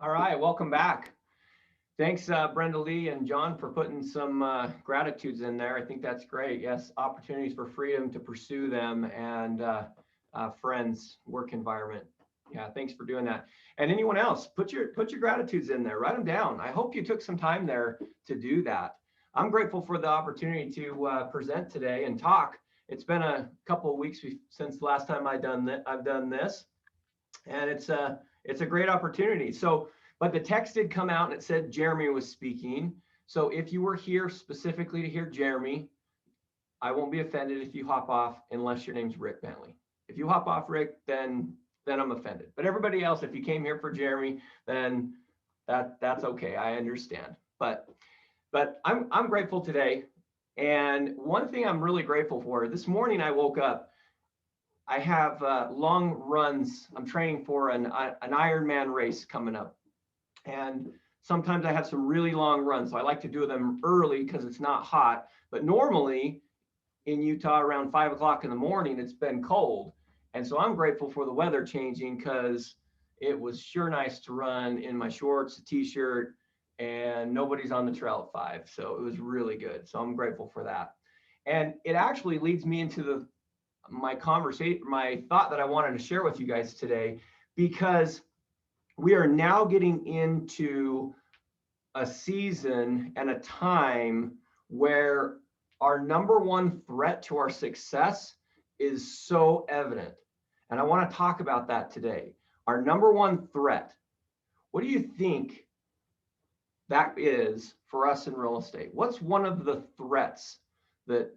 All right, welcome back. Thanks, Brenda Lee and John, for putting some gratitudes in there. I think that's great. Yes, opportunities for freedom to pursue them and friends, work environment. Yeah, thanks for doing that. And anyone else, put your gratitudes in there. Write them down. I hope you took some time there to do that. I'm grateful for the opportunity to present today and talk. It's been a couple of weeks since the last time I've done this, and it's a great opportunity. So, but the text did come out and it said Jeremy was speaking. So if you were here specifically to hear Jeremy, I won't be offended if you hop off unless your name's Rick Bentley. If you hop off, Rick, then I'm offended. But everybody else, if you came here for Jeremy, then that's okay. I understand. But I'm grateful today. And one thing I'm really grateful for, this morning I woke up. I have long runs. I'm training for an Ironman race coming up. And sometimes I have some really long runs. So I like to do them early because it's not hot. But normally in Utah around 5 o'clock in the morning, it's been cold. And so I'm grateful for the weather changing because it was sure nice to run in my shorts, a t-shirt, and nobody's on the trail at 5. So it was really good. So I'm grateful for that. And it actually leads me into my conversation, my thought that I wanted to share with you guys today, because we are now getting into a season and a time where our number one threat to our success is so evident. And I want to talk about that today. Our number one threat. What do you think that is for us in real estate? What's one of the threats that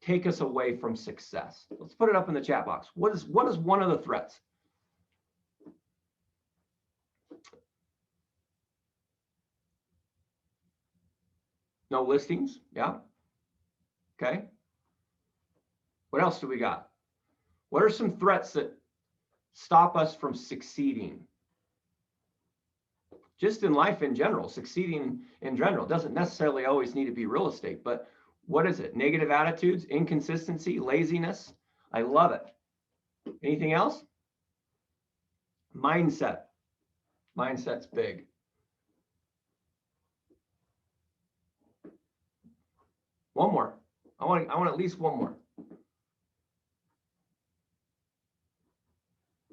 take us away from success? Let's put it up in the chat box. What is one of the threats? No listings? Yeah. Okay. What else do we got? What are some threats that stop us from succeeding? Just in life in general, succeeding in general doesn't necessarily always need to be real estate, but what is it? Negative attitudes, inconsistency, laziness. I love it. Anything else? Mindset. Mindset's big. One more. I want at least one more.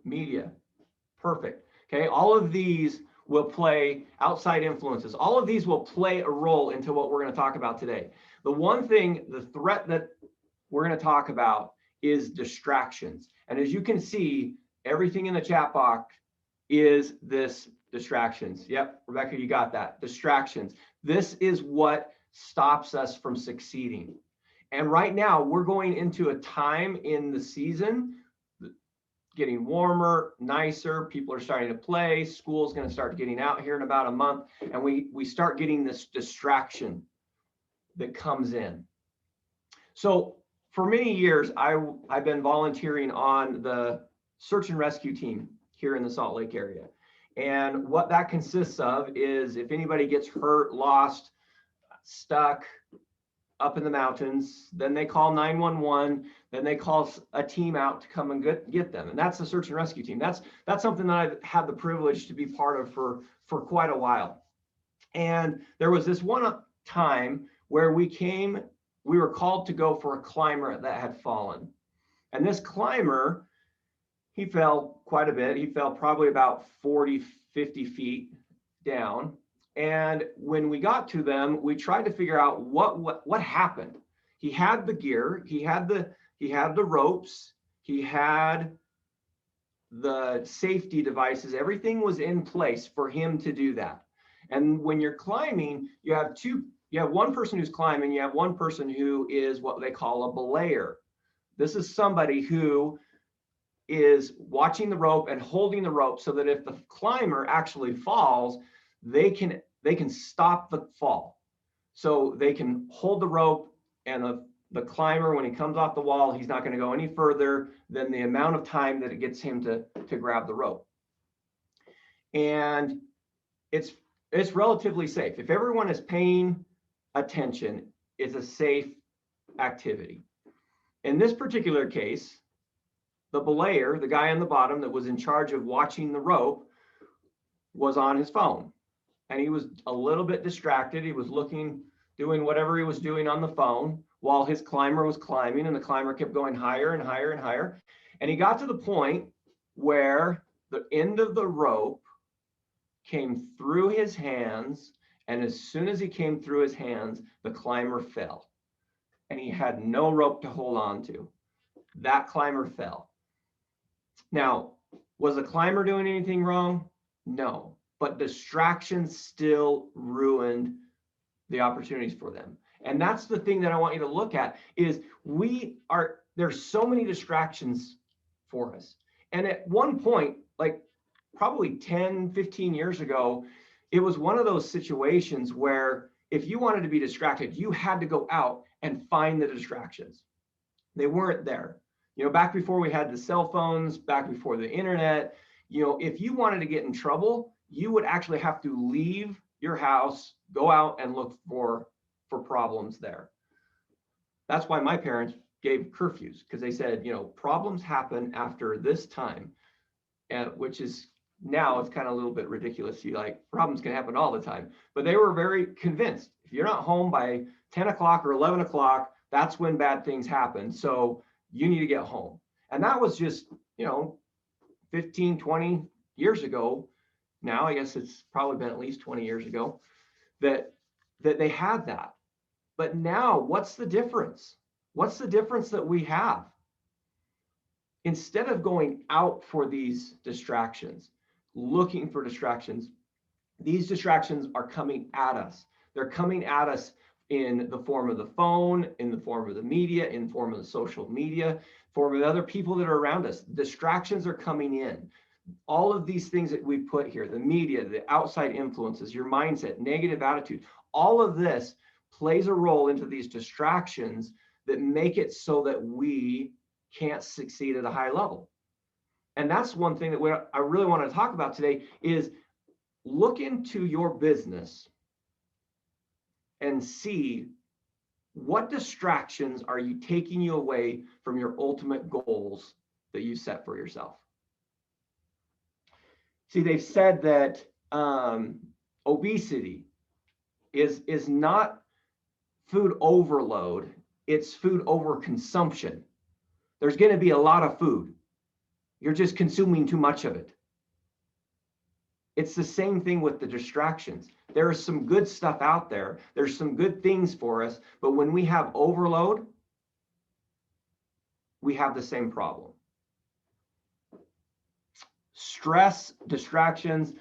Media. Perfect. Okay. All of these will play outside influences. All of these will play a role into what we're going to talk about today. The one thing, the threat that we're going to talk about is distractions. And as you can see, everything in the chat box is this distractions. Yep, Rebecca, you got that. Distractions. This is what stops us from succeeding. And right now we're going into a time in the season getting warmer, nicer, people are starting to play, school's going to start getting out here in about a month, and we start getting this distraction that comes in. So for many years, I've been volunteering on the search and rescue team here in the Salt Lake area. And what that consists of is if anybody gets hurt, lost, stuck up in the mountains, then they call 911, then they call a team out to come and get them. And that's the search and rescue team. That's something that I've had the privilege to be part of for quite a while. And there was this one time where we were called to go for a climber that had fallen. And this climber, he fell quite a bit. He fell probably about 40, 50 feet down. And when we got to them, we tried to figure out what happened. He had the gear, he had the ropes, he had the safety devices, everything was in place for him to do that. And when you're climbing, you have one person who's climbing, you have one person who is what they call a belayer. This is somebody who is watching the rope and holding the rope so that if the climber actually falls, they can stop the fall. So they can hold the rope, and the climber, when he comes off the wall, he's not going to go any further than the amount of time that it gets him to grab the rope. And it's relatively safe. If everyone is paying attention, it's a safe activity. In this particular case, the belayer, the guy on the bottom that was in charge of watching the rope, was on his phone, and he was a little bit distracted. He was doing whatever he was doing on the phone while his climber was climbing, and the climber kept going higher and higher and higher. And he got to the point where the end of the rope came through his hands, and as soon as he came through his hands, the climber fell, and he had no rope to hold on to. That climber fell. Now, was the climber doing anything wrong? No, but distractions still ruined the opportunities for them. And that's the thing that I want you to look at is there's so many distractions for us. And at one point, like probably 10, 15 years ago, it was one of those situations where if you wanted to be distracted, you had to go out and find the distractions. They weren't there. Back before we had the cell phones, back before the internet, if you wanted to get in trouble, you would actually have to leave your house, go out and look for problems there. That's why my parents gave curfews, because they said, problems happen after this time, and which is now it's kind of a little bit ridiculous. Problems can happen all the time, but they were very convinced if you're not home by 10 o'clock or 11 o'clock, that's when bad things happen. So you need to get home. And that was just, 15, 20 years ago. Now, I guess it's probably been at least 20 years ago that they had that. But now, what's the difference? What's the difference that we have? Instead of going out for these distractions, looking for distractions, these distractions are coming at us. They're coming at us in the form of the phone, in the form of the media, in the form of the social media, form of the other people that are around us. Distractions are coming in. All of these things that we put here, the media, the outside influences, your mindset, negative attitude, all of this plays a role into these distractions that make it so that we can't succeed at a high level. And that's one thing that I really want to talk about today is look into your business and see what distractions are you taking you away from your ultimate goals that you set for yourself. See, they've said that obesity is not food overload, it's food overconsumption. There's going to be a lot of food. You're just consuming too much of it. It's the same thing with the distractions. There is some good stuff out there. There's some good things for us, but when we have overload, we have the same problem. Stress, distractions,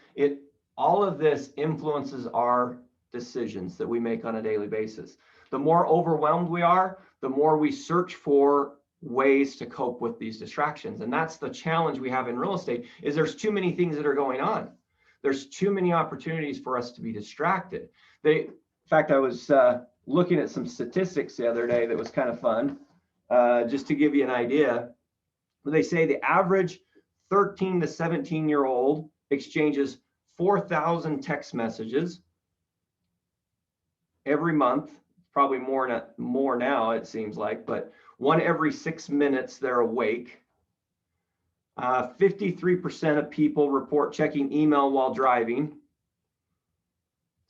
all of this influences our decisions that we make on a daily basis. The more overwhelmed we are, the more we search for ways to cope with these distractions. And that's the challenge we have in real estate is there's too many things that are going on. There's too many opportunities for us to be distracted. In fact, I was looking at some statistics the other day that was kind of fun, just to give you an idea. They say the average 13 to 17-year-old exchanges 4,000 text messages every month, probably more now, it seems like, but one every 6 minutes they're awake. 53% of people report checking email while driving.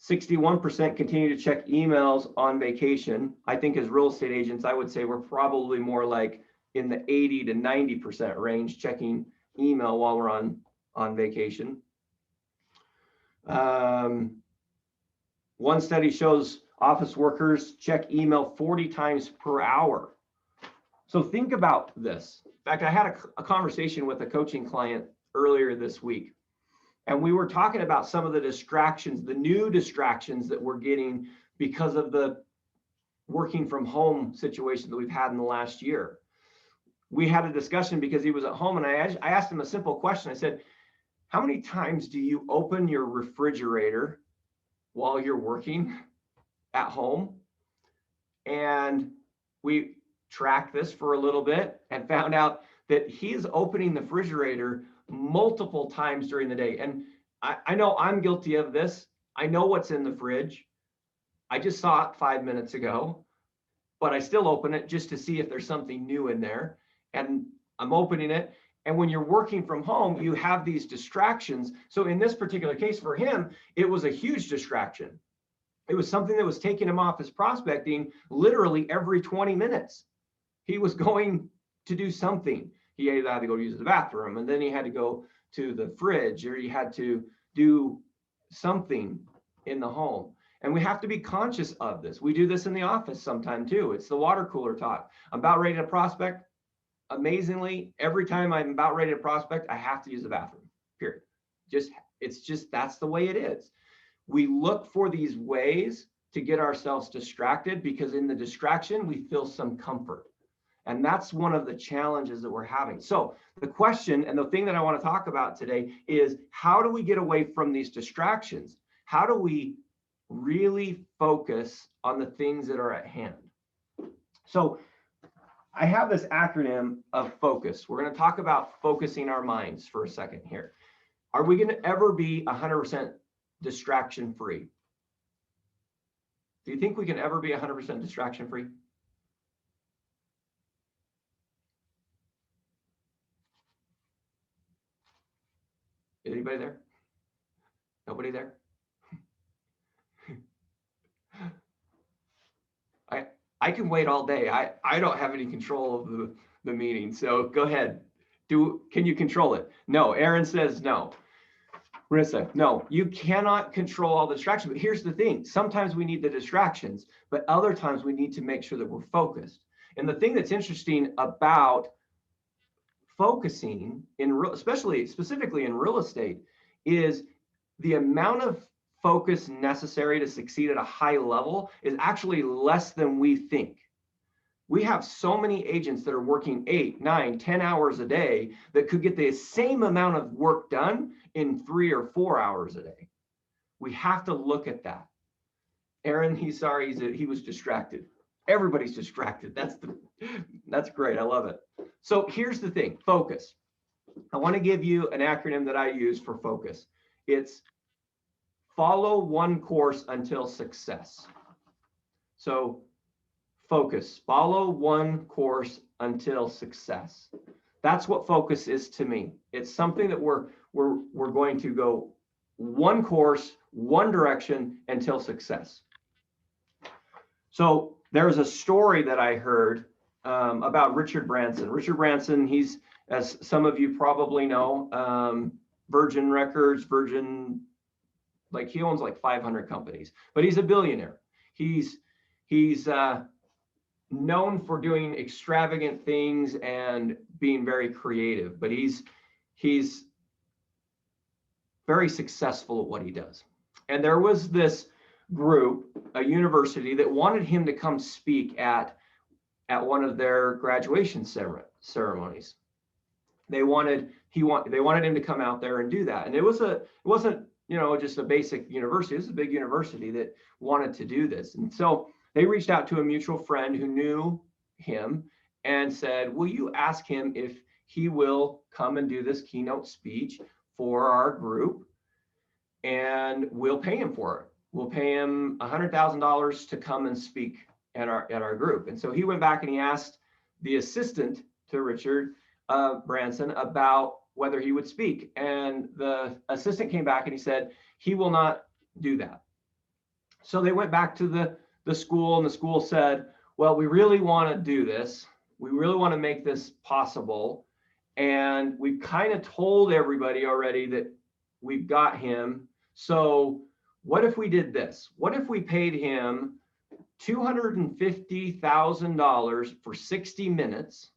61% continue to check emails on vacation. I think as real estate agents, I would say we're probably more like in the 80 to 90% range checking email while we're on vacation. One study shows office workers check email 40 times per hour. So think about this. In fact, I had a conversation with a coaching client earlier this week, and we were talking about some of the distractions, the new distractions that we're getting because of the working from home situation that we've had in the last year. We had a discussion because he was at home, and I asked him a simple question. I said, how many times do you open your refrigerator while you're working at home? And we tracked this for a little bit and found out that he's opening the refrigerator multiple times during the day. And I know I'm guilty of this. I know what's in the fridge. I just saw it 5 minutes ago, but I still open it just to see if there's something new in there. And I'm opening it. And when you're working from home, you have these distractions. So in this particular case for him, it was a huge distraction. It was something that was taking him off his prospecting literally every 20 minutes. He was going to do something. He either had to go use the bathroom, and then he had to go to the fridge, or he had to do something in the home. And we have to be conscious of this. We do this in the office sometime too. It's the water cooler talk. I'm about ready to prospect. Amazingly, every time I'm about ready to prospect, I have to use the bathroom, period. It's just, that's the way it is. We look for these ways to get ourselves distracted because in the distraction, we feel some comfort. And that's one of the challenges that we're having. So the question and the thing that I want to talk about today is, how do we get away from these distractions? How do we really focus on the things that are at hand? So I have this acronym of focus. We're going to talk about focusing our minds for a second here. Are we going to ever be 100% distraction free? Do you think we can ever be 100% distraction free? Anybody there? Nobody there? I can wait all day. I don't have any control of the meeting. So go ahead. Can you control it? No. Aaron says no. Marissa, no, you cannot control all the distractions. But here's the thing. Sometimes we need the distractions, but other times we need to make sure that we're focused. And the thing that's interesting about focusing specifically in real estate is the amount of focus necessary to succeed at a high level is actually less than we think. We have so many agents that are working 8, 9, 10 hours a day that could get the same amount of work done in 3 or 4 hours a day. We have to look at that. Aaron, he was distracted. Everybody's distracted. That's great. I love it. So here's the thing, focus. I want to give you an acronym that I use for focus. It's follow one course until success. So focus, follow one course until success. That's what focus is to me. It's something that we're going to go one course, one direction until success. So there's a story that I heard about Richard Branson. Richard Branson, he's, as some of you probably know, Virgin Records, he owns like 500 companies, but he's a billionaire. He's known for doing extravagant things and being very creative, but he's very successful at what he does. And there was this group, a university, that wanted him to come speak at one of their graduation ceremonies. They wanted him to come out there and do that. And it wasn't just a basic university. It was a big university that wanted to do this. And so they reached out to a mutual friend who knew him and said, will you ask him if he will come and do this keynote speech for our group, and we'll pay him for it. We'll pay him $100,000 to come and speak at our group. And so he went back and he asked the assistant to Richard Branson about whether he would speak. And the assistant came back and he said, he will not do that. So they went back to the school, and the school said, well, we really want to do this. We really want to make this possible. And we've kind of told everybody already that we've got him. So what if we did this? What if we paid him $250,000 for 60 minutes?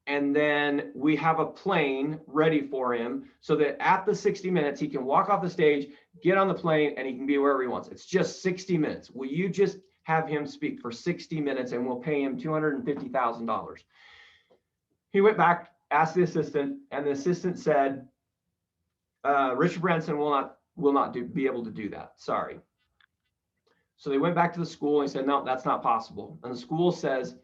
And then we have a plane ready for him so that at the 60 minutes, he can walk off the stage, get on the plane, and he can be wherever he wants. It's just 60 minutes. Will you just have him speak for 60 minutes and we'll pay him $250,000? He went back, asked the assistant, and the assistant said, Richard Branson will not be able to do that. Sorry. So they went back to the school and said, no, that's not possible. And the school says,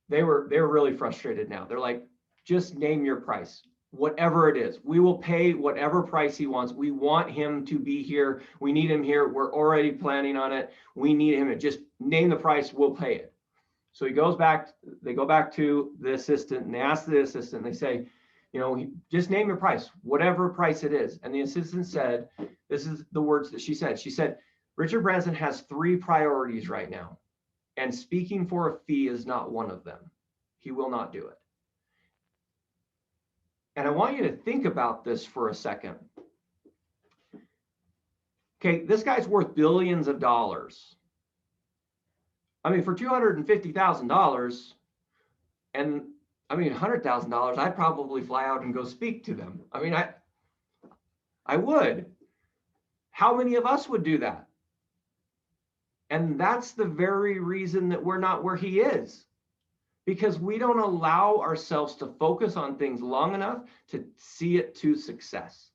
they were really frustrated now. They're like, just name your price, whatever it is. We will pay whatever price he wants. We want him to be here. We need him here. We're already planning on it. We need him. Just name the price. We'll pay it. So he goes back, they go back to the assistant and they ask the assistant, they say, you know, just name your price, whatever price it is. And the assistant said, this is the words that she said. She said, Richard Branson has 3 priorities right now, and speaking for a fee is not one of them. He will not do it. And I want you to think about this for a second. Okay, this guy's worth billions of dollars. I mean, for $250,000 and $100,000, I'd probably fly out and go speak to them. I mean, I would. How many of us would do that? And that's the very reason that we're not where he is, because we don't allow ourselves to focus on things long enough to see it to success.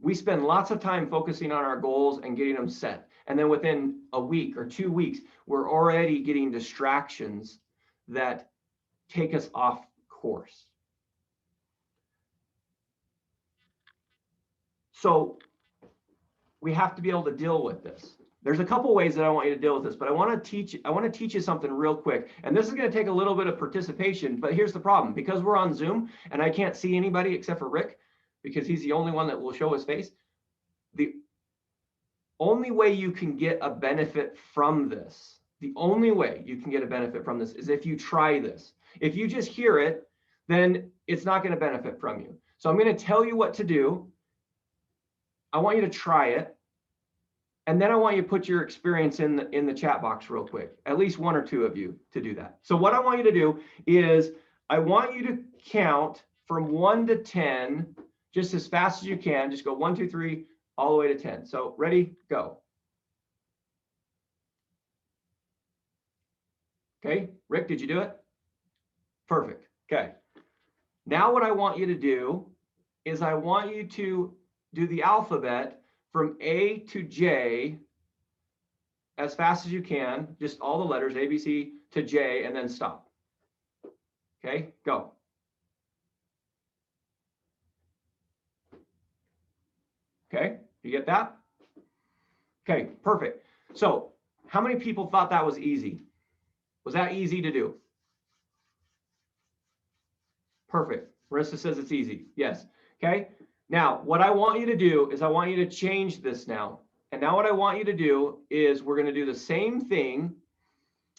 We spend lots of time focusing on our goals and getting them set. And then within a week or 2 weeks, we're already getting distractions that take us off course. So we have to be able to deal with this. There's a couple ways that I want you to deal with this, but I want to teach you something real quick. And this is going to take a little bit of participation, but here's the problem. Because we're on Zoom and I can't see anybody except for Rick, because he's the only one that will show his face. The only way you can get a benefit from this, is if you try this. If you just hear it, then it's not going to benefit from you. So I'm going to tell you what to do. I want you to try it. And then I want you to put your experience in the chat box real quick, at least 1 or 2 of you to do that. So what I want you to do is I want you to count from 1 to 10, just as fast as you can. Just go 1, 2, 3, all the way to 10. So ready, go. Okay, Rick, did you do it? Perfect. Okay. Now what I want you to do is I want you to do the alphabet from A to J as fast as you can, just all the letters, A, B, C to J, and then stop. Okay, go. Okay, you get that? Okay, perfect. So how many people thought that was easy? Was that easy to do? Perfect. Marissa says it's easy. Yes. Okay. Now, what I want you to do is I want you to change this now. And now what I want you to do is we're going to do the same thing,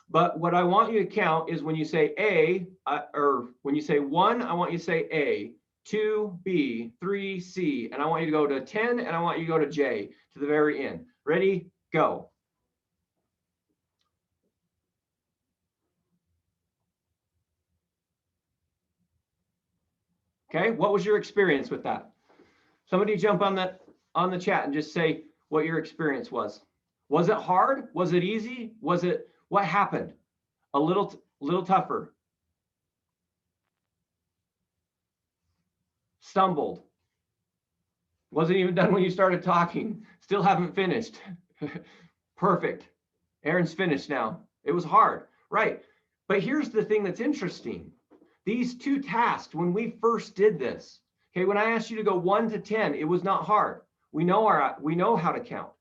but what I want you to count is when you say A, or when you say 1, I want you to say A, 2, B, 3, C, and I want you to go to 10, and I want you to go to J, to the very end. Ready? Go. Okay, what was your experience with that? Somebody jump on the chat and just say what your experience was. Was it hard? Was it easy? What happened? A little tougher. Stumbled. Wasn't even done when you started talking. Still haven't finished. Perfect. Aaron's finished now. It was hard, right? But here's the thing that's interesting. These 2 tasks, when we first did this, okay, when I asked you to go 1 to 10, it was not hard. We know how to count.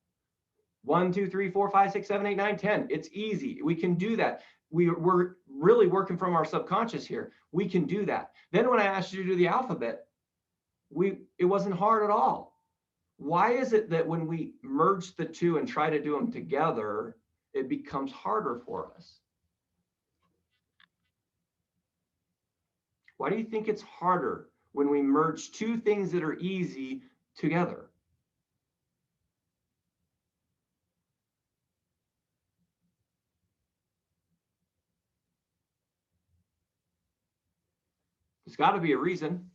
1, 2, 3, 4, 5, 6, 7, 8, 9, 10. It's easy. We can do that. We're really working from our subconscious here. We can do that. Then when I asked you to do the alphabet, it wasn't hard at all. Why is it that when we merge the 2 and try to do them together, it becomes harder for us? Why do you think it's harder when we merge 2 things that are easy together? There's got to be a reason.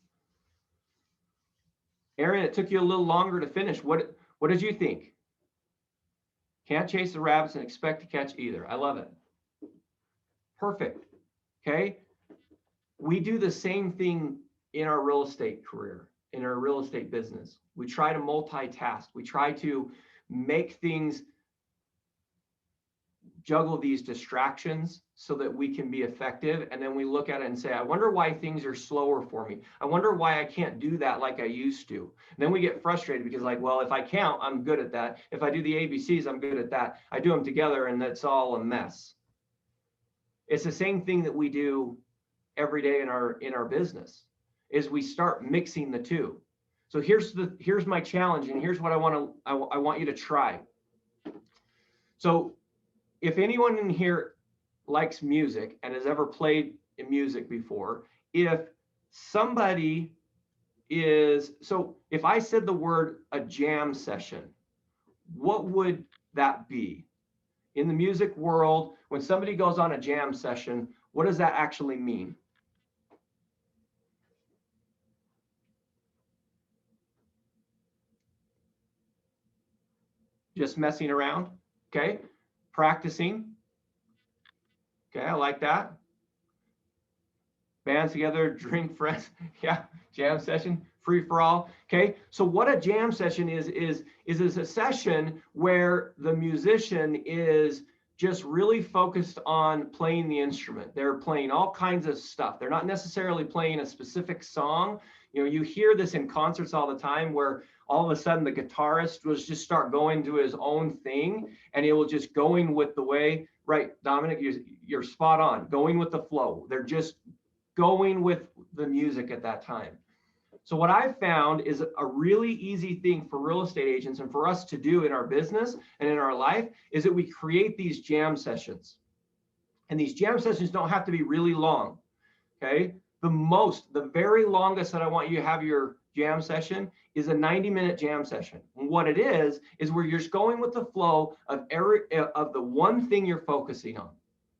Aaron, it took you a little longer to finish. What did you think? Can't chase the rabbits and expect to catch either. I love it. Perfect. Okay. We do the same thing in our real estate career, in our real estate business. We try to multitask. We try to make things, juggle these distractions so that we can be effective. And then we look at it and say, I wonder why things are slower for me. I wonder why I can't do that like I used to. And then we get frustrated because like, well, if I count, I'm good at that. If I do the ABCs, I'm good at that. I do them together and that's all a mess. It's the same thing that we do every day in our business, is we start mixing the two. So here's my challenge, and here's what I want you to try. So if anyone in here likes music and has ever played music before, if somebody if I said the word a jam session, what would that be? In the music world, when somebody goes on a jam session, what does that actually mean? Just messing around, okay? Practicing, okay, I like that. Bands together, drink, friends, yeah, jam session, free for all, okay? So what a jam session is a session where the musician is just really focused on playing the instrument. They're playing all kinds of stuff. They're not necessarily playing a specific song. You know, you hear this in concerts all the time where all of a sudden the guitarist will just start going to his own thing, and he will just going with the way, right, Dominic, you're spot on, going with the flow. They're just going with the music at that time. So what I've found is a really easy thing for real estate agents and for us to do in our business and in our life is that we create these jam sessions. And these jam sessions don't have to be really long, okay? The very longest that I want you to have your jam session is a 90-minute jam session. And what it is where you're just going with the flow of the one thing you're focusing on,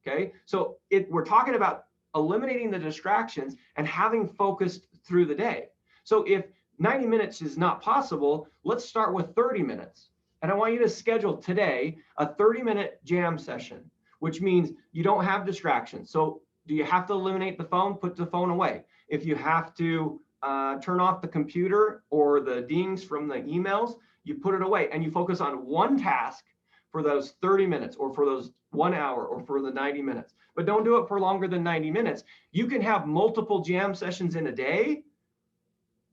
okay? So we're talking about eliminating the distractions and having focused through the day. So if 90 minutes is not possible, let's start with 30 minutes. And I want you to schedule today a 30-minute jam session, which means you don't have distractions. So do you have to eliminate the phone? Put the phone away. If you have to turn off the computer or the dings from the emails, you put it away and you focus on one task for those 30 minutes or for those 1 hour or for the 90 minutes. But don't do it for longer than 90 minutes. You can have multiple jam sessions in a day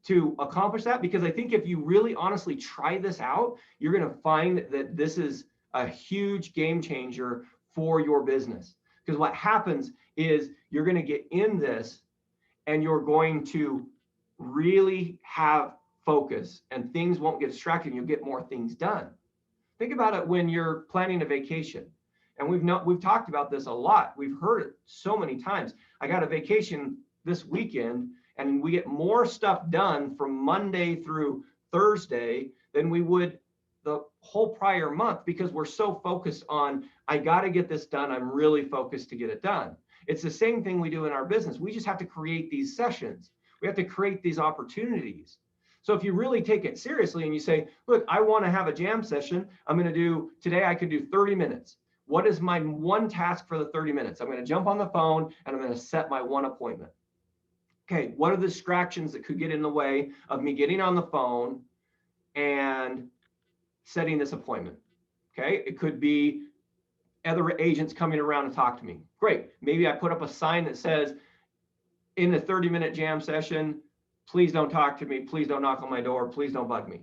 to accomplish that, because I think if you really honestly try this out, you're going to find that this is a huge game changer for your business. Because what happens is you're going to get in this and you're going to really have focus and things won't get distracted and you'll get more things done. Think about it when you're planning a vacation. And we've talked about this a lot. We've heard it so many times. I got a vacation this weekend and we get more stuff done from Monday through Thursday than we would the whole prior month, because we're so focused on, I got to get this done. I'm really focused to get it done. It's the same thing we do in our business. We just have to create these sessions. We have to create these opportunities. So if you really take it seriously and you say, look, I want to have a jam session. Today I could do 30 minutes. What is my one task for the 30 minutes? I'm going to jump on the phone and I'm going to set my one appointment. Okay, what are the distractions that could get in the way of me getting on the phone and setting this appointment? Okay, it could be other agents coming around and talk to me. Great, maybe I put up a sign that says, in the 30-minute jam session, please don't talk to me, please don't knock on my door, please don't bug me.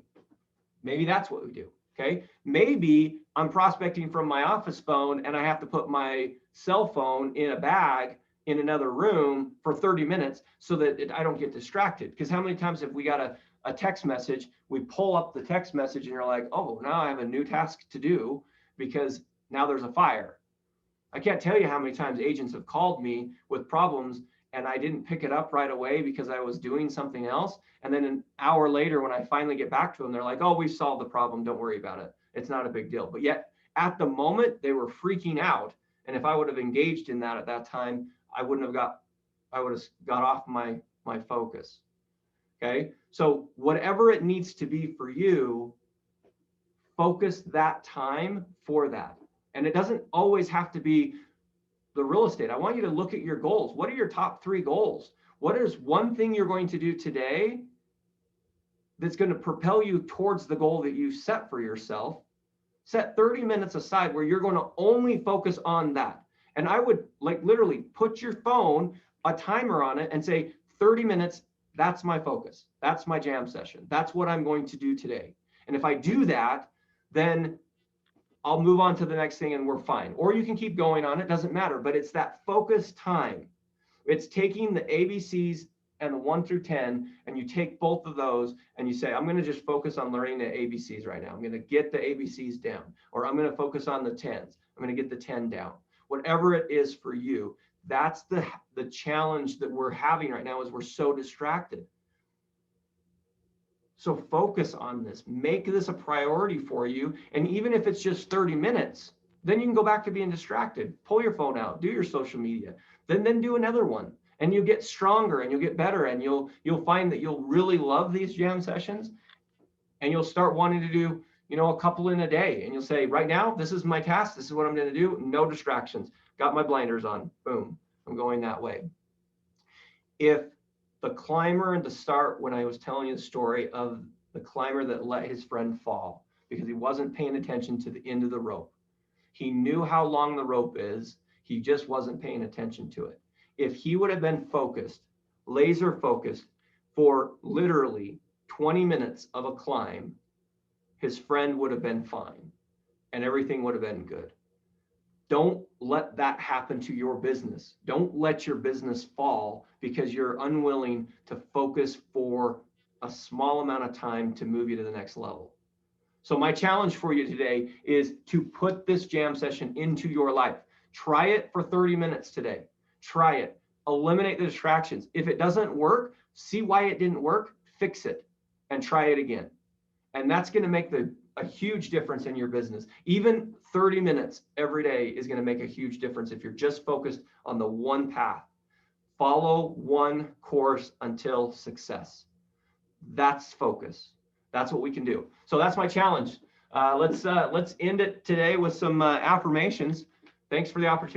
Maybe that's what we do, okay? Maybe I'm prospecting from my office phone and I have to put my cell phone in a bag in another room for 30 minutes so that I don't get distracted. Because how many times have we got a text message, we pull up the text message and you're like, oh, now I have a new task to do because now there's a fire. I can't tell you how many times agents have called me with problems and I didn't pick it up right away because I was doing something else. And then an hour later, when I finally get back to them, they're like, oh, we've solved the problem. Don't worry about it. It's not a big deal. But yet at the moment they were freaking out. And if I would have engaged in that at that time, I would have got off my focus. Okay. So whatever it needs to be for you, focus that time for that. And it doesn't always have to be the real estate. I want you to look at your goals. What are your top 3 goals? What is one thing you're going to do today that's going to propel you towards the goal that you set for yourself? Set 30 minutes aside where you're going to only focus on that. And I would literally put your phone, a timer on it and say 30 minutes, that's my focus. That's my jam session. That's what I'm going to do today. And if I do that, then I'll move on to the next thing and we're fine. Or you can keep going on, it doesn't matter, but it's that focused time. It's taking the ABCs and the 1 through 10, and you take both of those and you say, I'm going to just focus on learning the ABCs right now. I'm going to get the ABCs down, or I'm going to focus on the 10s. I'm going to get the 10 down. Whatever it is for you, that's the challenge that we're having right now, is we're so distracted. So focus on this, make this a priority for you. And even if it's just 30 minutes, then you can go back to being distracted. Pull your phone out, do your social media, then do another one. And you'll get stronger and you'll get better, and you'll find that you'll really love these jam sessions, and you'll start wanting to do, a couple in a day. And you'll say, right now, this is my task. This is what I'm going to do. No distractions. Got my blinders on. Boom. I'm going that way. If the climber at the start, when I was telling you the story of the climber that let his friend fall because he wasn't paying attention to the end of the rope. He knew how long the rope is. He just wasn't paying attention to it. If he would have been focused, laser focused for literally 20 minutes of a climb, his friend would have been fine and everything would have been good. Don't let that happen to your business. Don't let your business fall because you're unwilling to focus for a small amount of time to move you to the next level. So my challenge for you today is to put this jam session into your life. Try it for 30 minutes today. Try it. Eliminate the distractions. If it doesn't work, see why it didn't work, fix it, and try it again. And that's going to make a huge difference in your business. Even 30 minutes every day is going to make a huge difference if you're just focused on the one path. Follow one course until success. That's focus. That's what we can do. So that's my challenge. Let's end it today with some affirmations. Thanks for the opportunity.